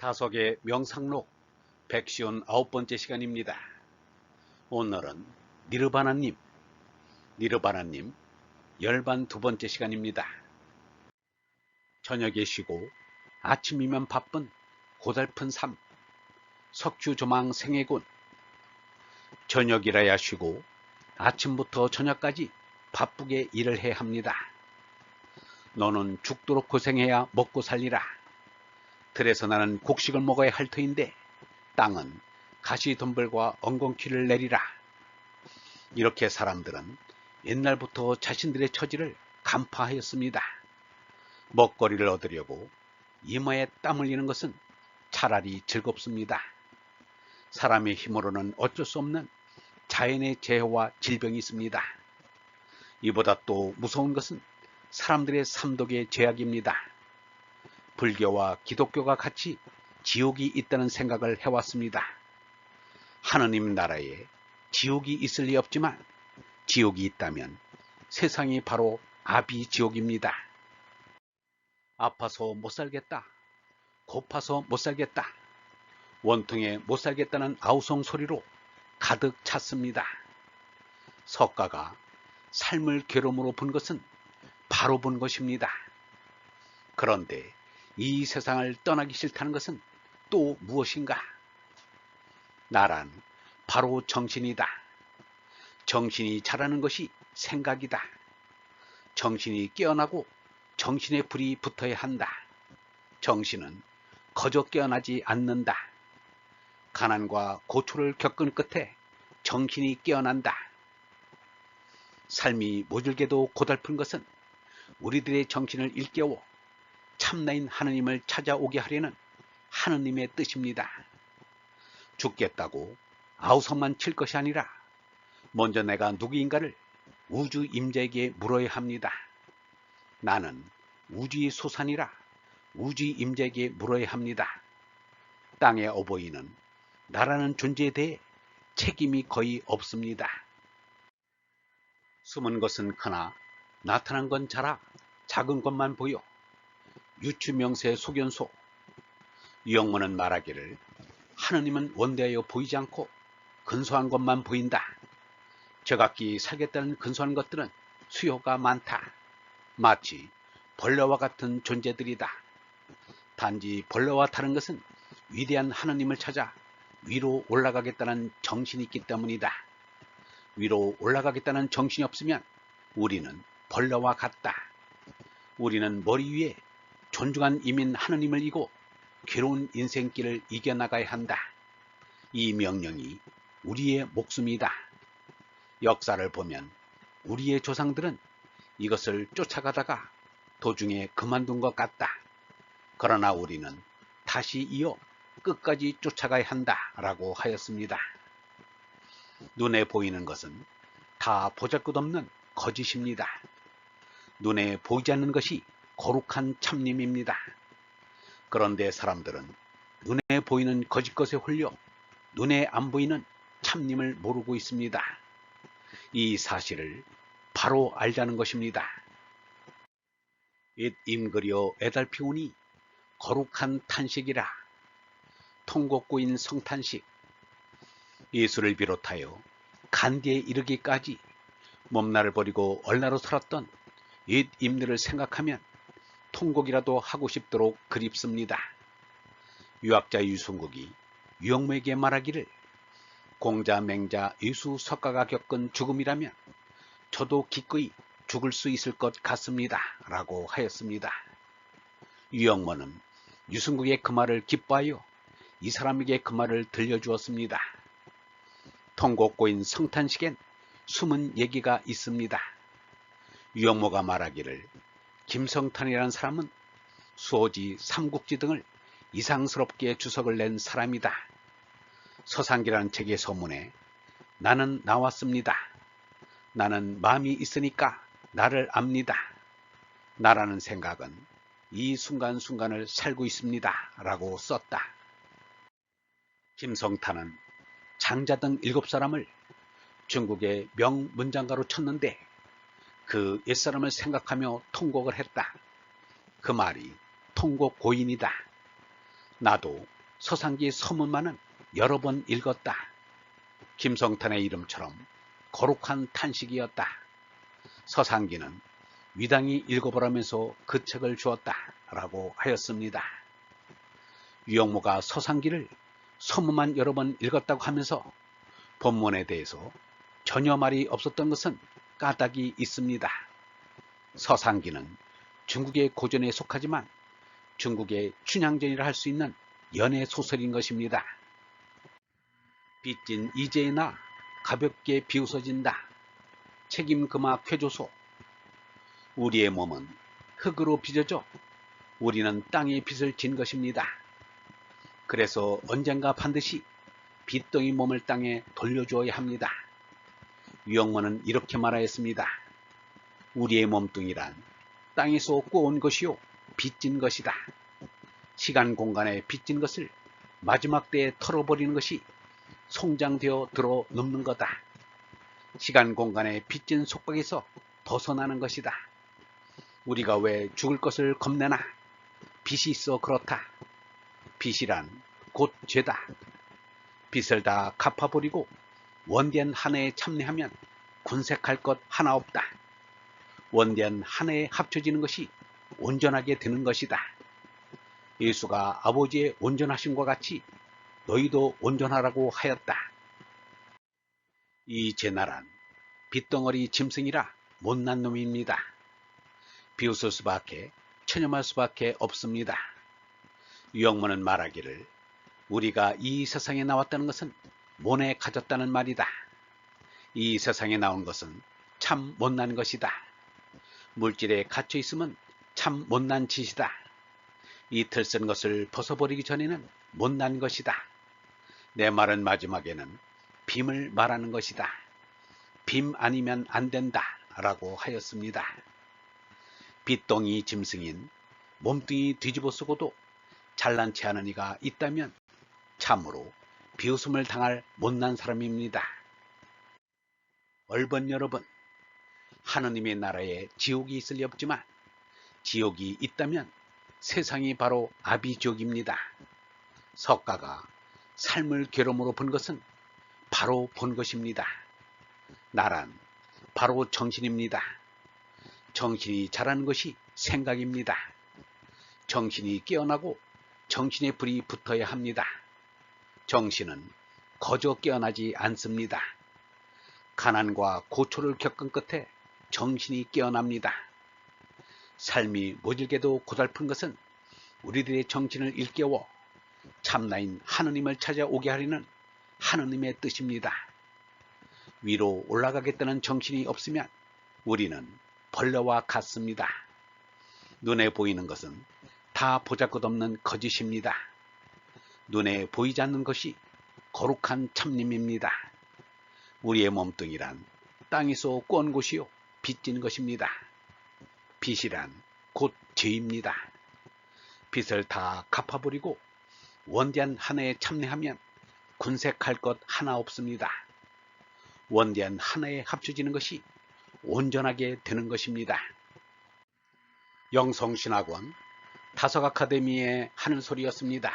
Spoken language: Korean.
다속의 명상록 159번째 시간입니다. 오늘은 니르바나님 열반 2번째 시간입니다. 저녁에 쉬고 아침이면 바쁜 고달픈 삶, 석유조망 생애군. 저녁이라야 쉬고 아침부터 저녁까지 바쁘게 일을 해야 합니다. 너는 죽도록 고생해야 먹고 살리라. 들에서 나는 곡식을 먹어야 할 터인데 땅은 가시덤불과 엉겅퀴를 내리라. 이렇게 사람들은 옛날부터 자신들의 처지를 간파하였습니다. 먹거리를 얻으려고 이마에 땀 흘리는 것은 차라리 즐겁습니다. 사람의 힘으로는 어쩔 수 없는 자연의 재해와 질병이 있습니다. 이보다 또 무서운 것은 사람들의 삼독의 죄악입니다. 불교와 기독교가 같이 지옥이 있다는 생각을 해왔습니다. 하느님 나라에 지옥이 있을 리 없지만 지옥이 있다면 세상이 바로 아비지옥입니다. 아파서 못 살겠다, 고파서 못 살겠다, 원통에 못 살겠다는 아우성 소리로 가득 찼습니다. 석가가 삶을 괴로움으로 본 것은 바로 본 것입니다. 그런데 이 세상을 떠나기 싫다는 것은 또 무엇인가? 나란 바로 정신이다. 정신이 자라는 것이 생각이다. 정신이 깨어나고 정신의 불이 붙어야 한다. 정신은 거저 깨어나지 않는다. 가난과 고초를 겪은 끝에 정신이 깨어난다. 삶이 모질게도 고달픈 것은 우리들의 정신을 일깨워 참나인 하느님을 찾아오게 하려는 하느님의 뜻입니다. 죽겠다고 아우성만 칠 것이 아니라 먼저 내가 누구인가를 우주 임재에게 물어야 합니다. 나는 우주의 소산이라 우주 임재에게 물어야 합니다. 땅의 어버이는 나라는 존재에 대해 책임이 거의 없습니다. 숨은 것은 크나 나타난 건 자라 작은 것만 보여. 유추명세 소견소. 유영문은 말하기를 하느님은 원대하여 보이지 않고 근소한 것만 보인다. 저각기 살겠다는 근소한 것들은 수요가 많다. 마치 벌레와 같은 존재들이다. 단지 벌레와 다른 것은 위대한 하느님을 찾아 위로 올라가겠다는 정신이 있기 때문이다. 위로 올라가겠다는 정신이 없으면 우리는 벌레와 같다. 우리는 머리 위에 존중한 이민 하느님을 이고 괴로운 인생길을 이겨나가야 한다. 이 명령이 우리의 목숨이다. 역사를 보면 우리의 조상들은 이것을 쫓아가다가 도중에 그만둔 것 같다. 그러나 우리는 다시 이어 끝까지 쫓아가야 한다라고 하였습니다. 눈에 보이는 것은 다 보잘것없는 거짓입니다. 눈에 보이지 않는 것이 거룩한 참님입니다. 그런데 사람들은 눈에 보이는 거짓 것에 홀려 눈에 안 보이는 참님을 모르고 있습니다. 이 사실을 바로 알자는 것입니다. 옛 임그려 애달피우니 거룩한 탄식이라. 통곡구인 성탄식. 예수를 비롯하여 간디에 이르기까지 몸나를 버리고 얼나로 살았던 옛 임들을 생각하면 통곡이라도 하고 싶도록 그립습니다. 유학자 유승국이 유영무에게 말하기를 공자 맹자 유수 석가가 겪은 죽음이라면 저도 기꺼이 죽을 수 있을 것 같습니다 라고 하였습니다. 유영무는 유승국의 그 말을 기뻐하여 이 사람에게 그 말을 들려주었습니다. 통곡고인 성탄식엔 숨은 얘기가 있습니다. 유영무가 말하기를 김성탄이라는 사람은 수호지, 삼국지 등을 이상스럽게 주석을 낸 사람이다. 서상기라는 책의 서문에 나는 나왔습니다. 나는 마음이 있으니까 나를 압니다. 나라는 생각은 이 순간순간을 살고 있습니다 라고 썼다. 김성탄은 장자 등 7사람을 중국의 명문장가로 쳤는데 그 옛사람을 생각하며 통곡을 했다. 그 말이 통곡 고인이다. 나도 서상기 서문만은 여러 번 읽었다. 김성탄의 이름처럼 거룩한 탄식이었다. 서상기는 위당이 읽어보라면서 그 책을 주었다 라고 하였습니다. 유영모가 서상기를 서문만 여러 번 읽었다고 하면서 본문에 대해서 전혀 말이 없었던 것은 까닭이 있습니다. 서상기는 중국의 고전에 속하지만 중국의 춘향전이라 할 수 있는 연애 소설인 것입니다. 빚진 이제나 가볍게 비웃어진다. 책임 그마 쾌조소. 우리의 몸은 흙으로 빚어져 우리는 땅에 빚을 진 것입니다. 그래서 언젠가 반드시 빚덩이 몸을 땅에 돌려주어야 합니다. 유영모는 이렇게 말하였습니다. 우리의 몸뚱이란 땅에서 꼬온 것이요 빚진 것이다. 시간 공간에 빚진 것을 마지막 때에 털어버리는 것이 송장되어 들어 눕는 거다. 시간 공간에 빚진 속박에서 벗어나는 것이다. 우리가 왜 죽을 것을 겁내나? 빚이 있어 그렇다. 빚이란 곧 죄다. 빚을 다 갚아버리고 원대한 한 해에 참여하면 군색할 것 하나 없다. 원대한 한 해에 합쳐지는 것이 온전하게 되는 것이다. 예수가 아버지의 온전하심과 같이 너희도 온전하라고 하였다. 이 제나란 빚덩어리 짐승이라 못난 놈입니다. 비웃을 수밖에 체념할 수밖에 없습니다. 유영모는 말하기를 우리가 이 세상에 나왔다는 것은 못에 가졌다는 말이다. 이 세상에 나온 것은 참 못난 것이다. 물질에 갇혀 있으면 참 못난 짓이다. 이 틀 쓴 것을 벗어버리기 전에는 못난 것이다. 내 말은 마지막에는 빔을 말하는 것이다. 빔 아니면 안 된다 라고 하였습니다. 빚덩이 짐승인 몸뚱이 뒤집어 쓰고도 잘난 체 하는 이가 있다면 참으로 비웃음을 당할 못난 사람입니다. 얼번 여러분, 하느님의 나라에 지옥이 있을 리 없지만 지옥이 있다면 세상이 바로 아비지옥입니다. 석가가 삶을 괴로움으로 본 것은 바로 본 것입니다. 나란 바로 정신입니다. 정신이 자라는 것이 생각입니다. 정신이 깨어나고 정신의 불이 붙어야 합니다. 정신은 거저 깨어나지 않습니다. 가난과 고초를 겪은 끝에 정신이 깨어납니다. 삶이 모질게도 고달픈 것은 우리들의 정신을 일깨워 참나인 하느님을 찾아오게 하려는 하느님의 뜻입니다. 위로 올라가겠다는 정신이 없으면 우리는 벌레와 같습니다. 눈에 보이는 것은 다 보잘것없는 거짓입니다. 눈에 보이지 않는 것이 거룩한 참님입니다. 우리의 몸뚱이란 땅에서 꼰 곳이요 빚진 것입니다. 빚이란 곧 죄입니다. 빚을 다 갚아버리고 원대한 한 해에 참여하면 군색할 것 하나 없습니다. 원대한 한 해에 합쳐지는 것이 온전하게 되는 것입니다. 영성신학원 다석아카데미의 하는 소리였습니다.